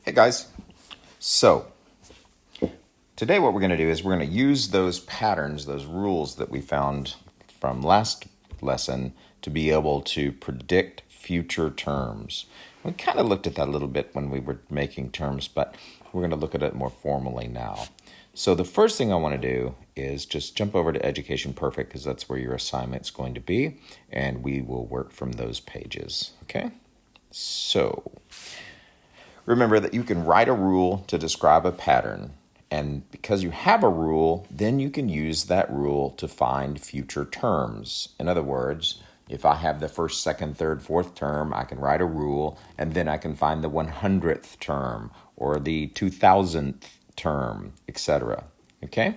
Hey guys, so today what we're going to do is we're going to use those patterns, those rules that we found from last lesson to be able to predict future terms. We kind of looked at that a little bit when we were making terms, but we're going to look at it more formally now. So the first thing I want to do is just jump over to Education Perfect because that's where your assignment's going to be, and we will work from those pages, okay? So remember that you can write a rule to describe a pattern, and because you have a rule, then you can use that rule to find future terms. In other words, if I have the first, second, third, fourth term, I can write a rule, and then I can find the 100th term or the 2000th term, etc. Okay?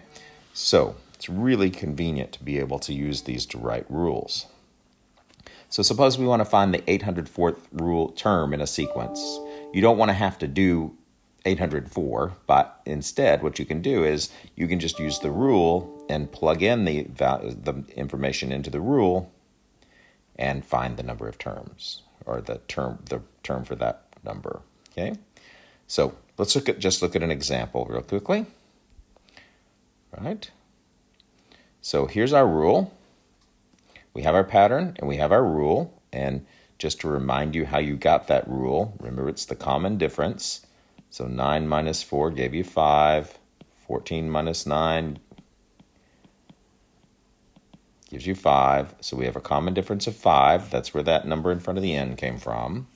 So it's really convenient to be able to use these to write rules. So suppose we want to find the 804th rule term in a sequence. You don't want to have to do 804, but instead what you can do is you can just use the rule and plug in the information into the rule and find the number of terms, or the term for that number. Okay? So let's look at an example real quickly. Right? So here's our rule. We have our pattern and we have our rule, and just to remind you how you got that rule, remember it's the common difference. So 9 minus 4 gave you 5. 14 minus 9 gives you 5. So we have a common difference of 5. That's where that number in front of the n came from.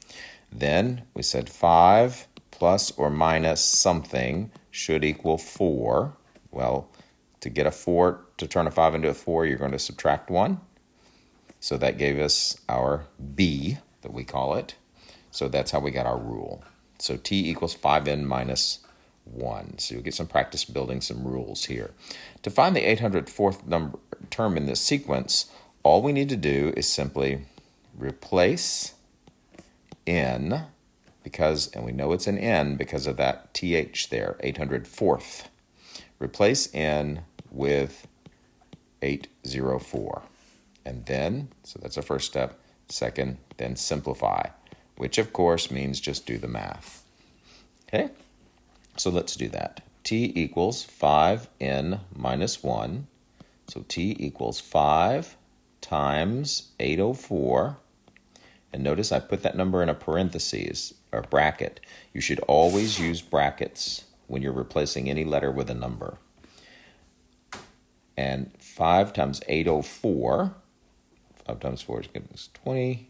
Then we said 5 plus or minus something should equal 4. Well, to get a 4, to turn a 5 into a 4, you're going to subtract 1. So that gave us our b, that we call it. So that's how we got our rule. So t equals 5n minus 1. So you'll get some practice building some rules here. To find the 804th term in this sequence, all we need to do is simply replace n, and we know it's an n because of that th there, 804th. Replace n with 804. And then, so that's our first step. Second, then simplify, which of course means just do the math. Okay, so let's do that. T equals 5n minus 1. So t equals 5 times 804. And notice I put that number in a parentheses, or bracket. You should always use brackets when you're replacing any letter with a number. And 5 times 804. 5 times 4 is going to be 20.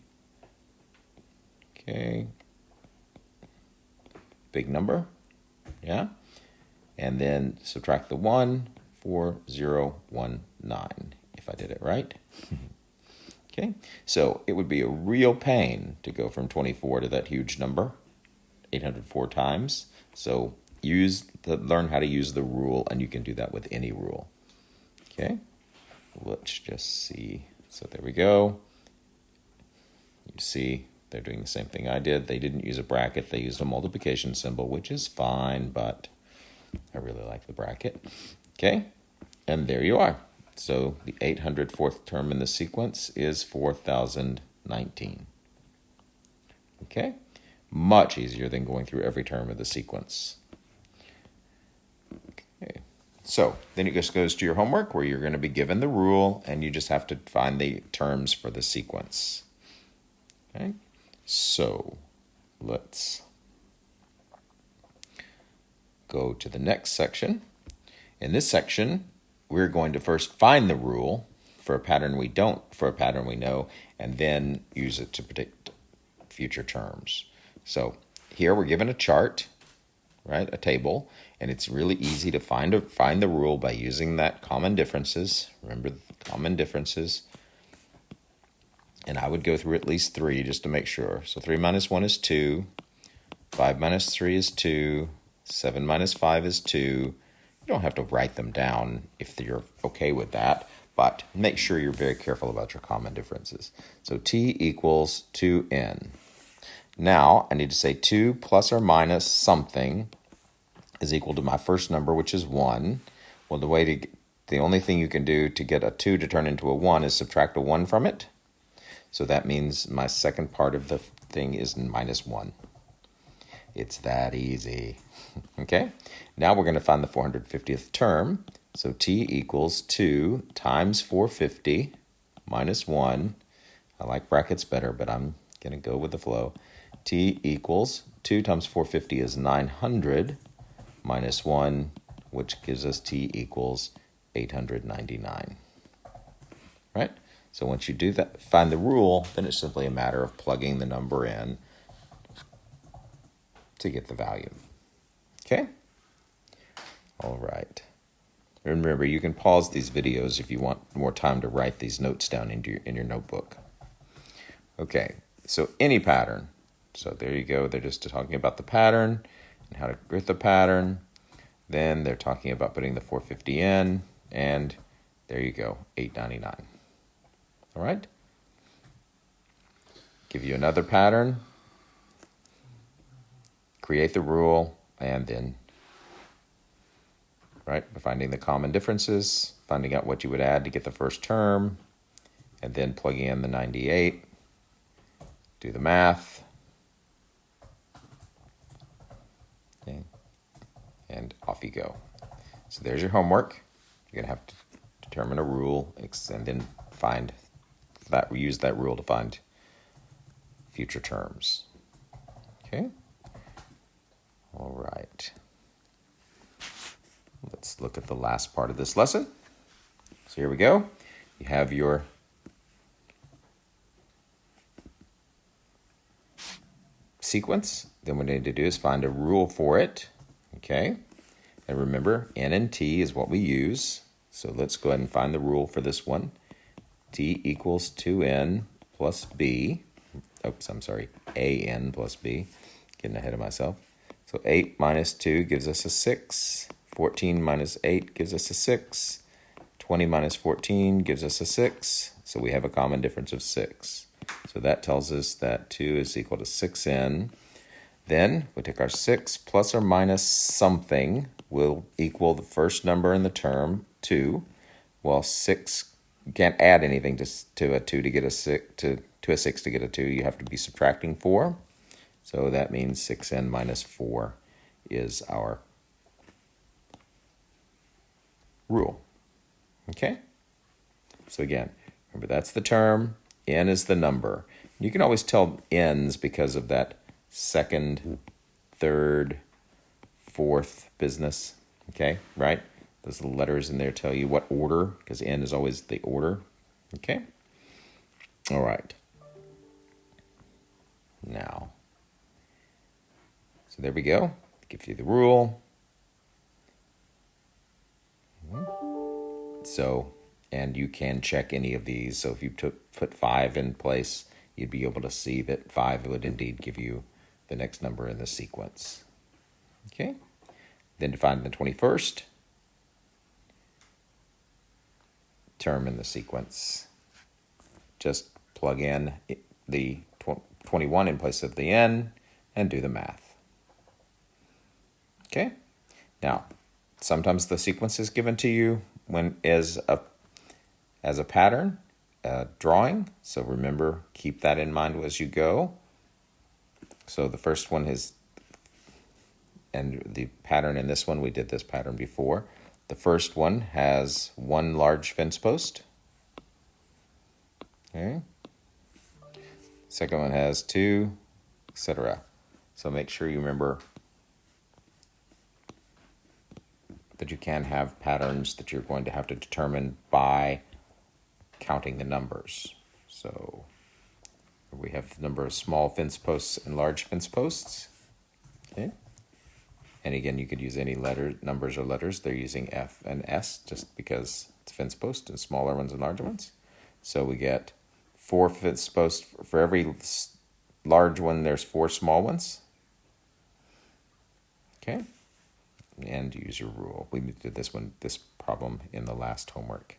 Okay. Big number. Yeah. And then subtract the 1, 4, 0, 1, 9, if I did it right. Okay. So it would be a real pain to go from 24 to that huge number, 804 times. So learn how to use the rule, and you can do that with any rule. Okay. Let's just see. So there we go. You see, they're doing the same thing I did. They didn't use a bracket. They used a multiplication symbol, which is fine, but I really like the bracket. Okay, and there you are. So the 804th term in the sequence is 4019. Okay, much easier than going through every term of the sequence. Okay. So then it just goes to your homework where you're going to be given the rule and you just have to find the terms for the sequence. Okay, so let's go to the next section. In this section, we're going to first find the rule for a pattern we know, and then use it to predict future terms. So here we're given a chart, right, a table, and it's really easy to find the rule by using that common differences. Remember the common differences. And I would go through at least 3 just to make sure. So 3 minus 1 is 2. 5 minus 3 is 2. 7 minus 5 is 2. You don't have to write them down if you're okay with that, but make sure you're very careful about your common differences. So t equals 2n. Now I need to say 2 plus or minus something is equal to my first number, which is 1. Well, the only thing you can do to get a 2 to turn into a 1 is subtract a 1 from it. So that means my second part of the thing is minus 1. It's that easy. Okay, now we're going to find the 450th term. So t equals 2 times 450 minus 1. I like brackets better, but I'm going to go with the flow. T equals 2 times 450 is 900 minus 1, which gives us t equals 899. Right? So once you do that, find the rule, then it's simply a matter of plugging the number in to get the value. Okay? All right. Remember, you can pause these videos if you want more time to write these notes down in your notebook. Okay, so any pattern. So there you go. They're just talking about the pattern and how to create the pattern. Then they're talking about putting the 450 in, and there you go, $8.99. All right? Give you another pattern. Create the rule, and then, right, finding the common differences, finding out what you would add to get the first term, and then plugging in the 98. Do the math. Okay. And off you go. So there's your homework. You're going to have to determine a rule and then find that, use that rule to find future terms. Okay? All right. Let's look at the last part of this lesson. So here we go. You have your sequence. Then what we need to do is find a rule for it. Okay? And remember, n and t is what we use. So let's go ahead and find the rule for this one. T equals 2n plus b. Oops, I'm sorry, an plus b. Getting ahead of myself. So 8 minus 2 gives us a 6. 14 minus 8 gives us a 6. 20 minus 14 gives us a 6. So we have a common difference of 6. So that tells us that 2 is equal to 6n. Then we take our 6 plus or minus something will equal the first number in the term, 2. Well, 6, you can't add anything to a 2 to get a 6, to a 6 to get a 2. You have to be subtracting 4. So that means 6n minus 4 is our rule. Okay? So again, remember that's the term, n is the number. You can always tell n's because of that second, third, fourth business. Okay, right? Those little letters in there tell you what order, because n is always the order. Okay? All right. Now, so there we go. Give you the rule. So, and you can check any of these. So if you put 5 in place, you'd be able to see that 5 would indeed give you the next number in the sequence. Okay? Then to find the 21st term in the sequence, just plug in the 21 in place of the n and do the math. Okay? Now, sometimes the sequence is given to you as a pattern, drawing. So remember, keep that in mind as you go. So the first one is, and the pattern in this one, we did this pattern before. The first one has 1 large fence post. Okay. Second one has 2, etc. So make sure you remember that you can have patterns that you're going to have to determine by counting the numbers. So we have the number of small fence posts and large fence posts. Okay. And again, you could use any numbers or letters. They're using F and S just because it's fence post and smaller ones and larger ones. So we get 4 fence posts. For every large one, there's 4 small ones. Okay. And use your rule. We did this problem in the last homework.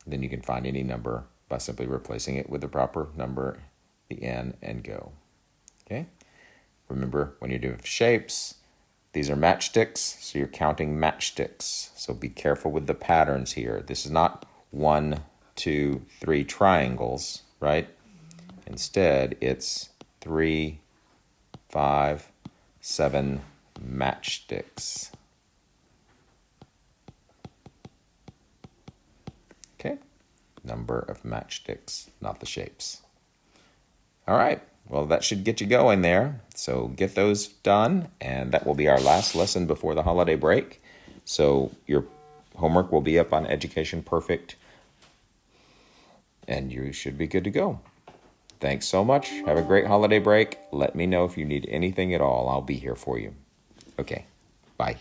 Then you can find any number by simply replacing it with the proper number, the n, and go. Okay? Remember, when you're doing shapes, these are matchsticks, so you're counting matchsticks. So be careful with the patterns here. This is not 1, 2, 3 triangles, right? Instead, it's 3, 5, 7 matchsticks. Okay, number of matchsticks, not the shapes. All right, well, that should get you going there. So get those done, and that will be our last lesson before the holiday break. So your homework will be up on Education Perfect, and you should be good to go. Thanks so much. Have a great holiday break. Let me know if you need anything at all. I'll be here for you. Okay, bye.